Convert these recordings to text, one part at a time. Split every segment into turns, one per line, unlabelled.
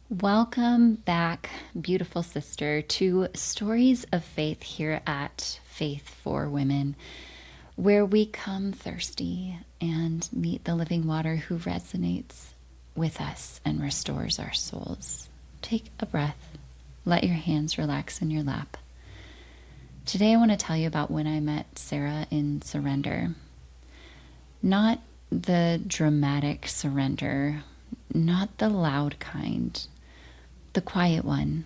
Welcome back, beautiful sister, to Stories of Faith here at Faith for Women, where we come thirsty and meet the living water who resonates with us and restores our souls. Take a breath. Let your hands relax in your lap. Today I want to tell you about when I met Sarah in surrender. Not the dramatic surrender, not the loud kind. The quiet one,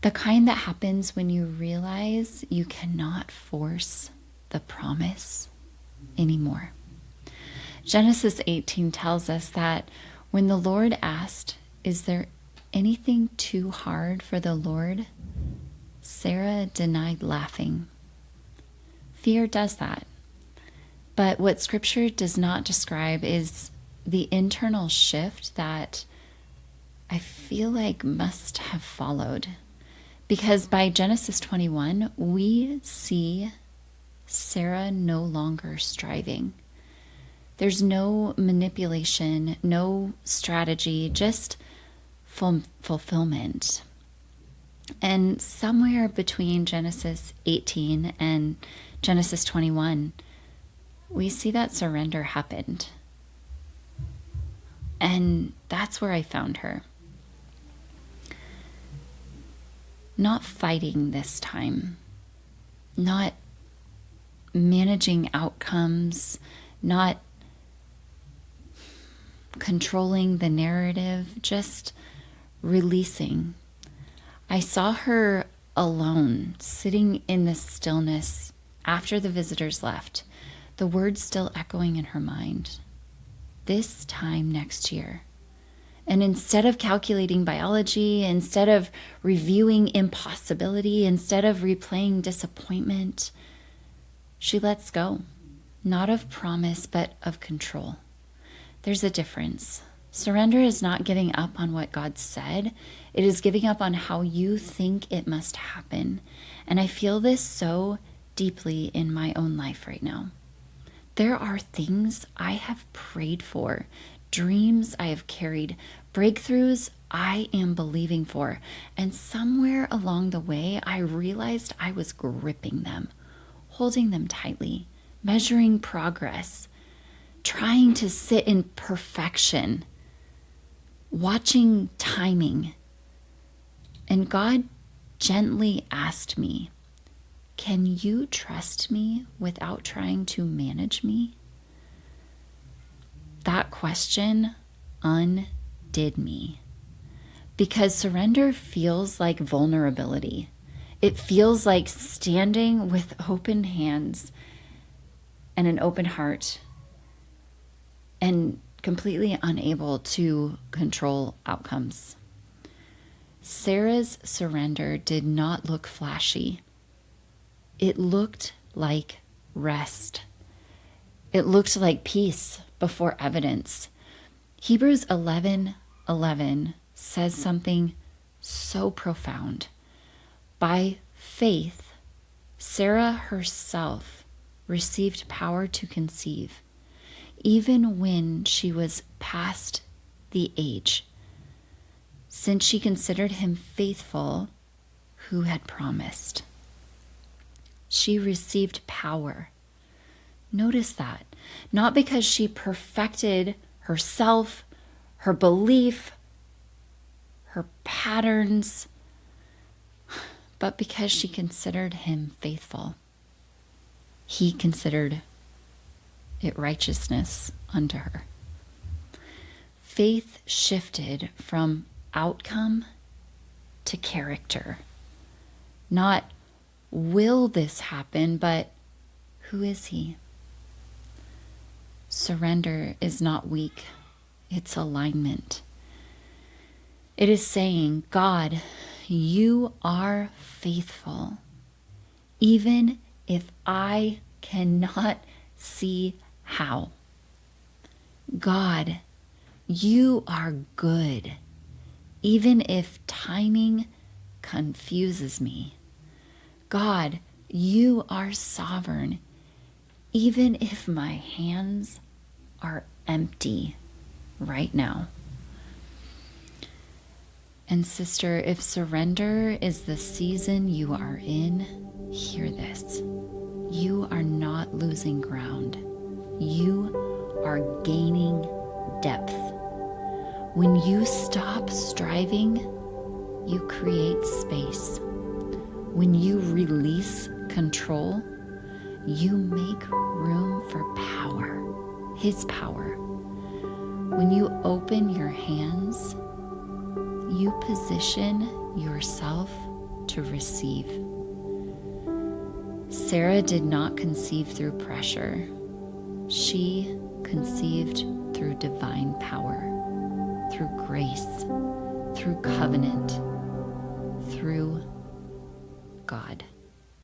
the kind that happens when you realize you cannot force the promise anymore. Genesis 18 tells us that when the Lord asked, "Is there anything too hard for the Lord?" Sarah denied laughing. Fear does that. But what Scripture does not describe is the internal shift that I feel like must have followed, because by Genesis 21, we see Sarah no longer striving. There's no manipulation, no strategy, just fulfillment. And somewhere between Genesis 18 and Genesis 21, we see that surrender happened. And that's where I found her. Not fighting this time, not managing outcomes, not controlling the narrative, just releasing. I saw her alone, sitting in the stillness after the visitors left, the words still echoing in her mind. This time next year. And instead of calculating biology, instead of reviewing impossibility, instead of replaying disappointment, she lets go, not of promise, but of control. There's a difference. Surrender is not giving up on what God said. It is giving up on how you think it must happen. And I feel this so deeply in my own life right now. There are things I have prayed for, dreams I have carried, breakthroughs I am believing for. And somewhere along the way, I realized I was gripping them, holding them tightly, measuring progress, trying to sit in perfection, watching timing. And God gently asked me, "Can you trust me without trying to manage me?" That question undid me, because surrender feels like vulnerability. It feels like standing with open hands and an open heart and completely unable to control outcomes. Sarah's surrender did not look flashy. It looked like rest. It looked like peace before evidence. Hebrews 11:11 says something so profound. By faith, Sarah herself received power to conceive, even when she was past the age, since she considered him faithful who had promised. She received power. Notice that. Not because she perfected herself, her belief, her patterns, but because she considered him faithful. He considered it righteousness unto her. Faith shifted from outcome to character. Not will this happen, but who is he? Surrender is not weak, it's alignment. It is saying, God, you are faithful, even if I cannot see how. God, you are good, even if timing confuses me. God, you are sovereign, even if my hands are empty right now. And sister, if surrender is the season you are in, hear this. You are not losing ground. You are gaining depth. When you stop striving, you create space. When you release control, you make room for power, His power. When you open your hands, you position yourself to receive. Sarah did not conceive through pressure. She conceived through divine power, through grace, through covenant, through God.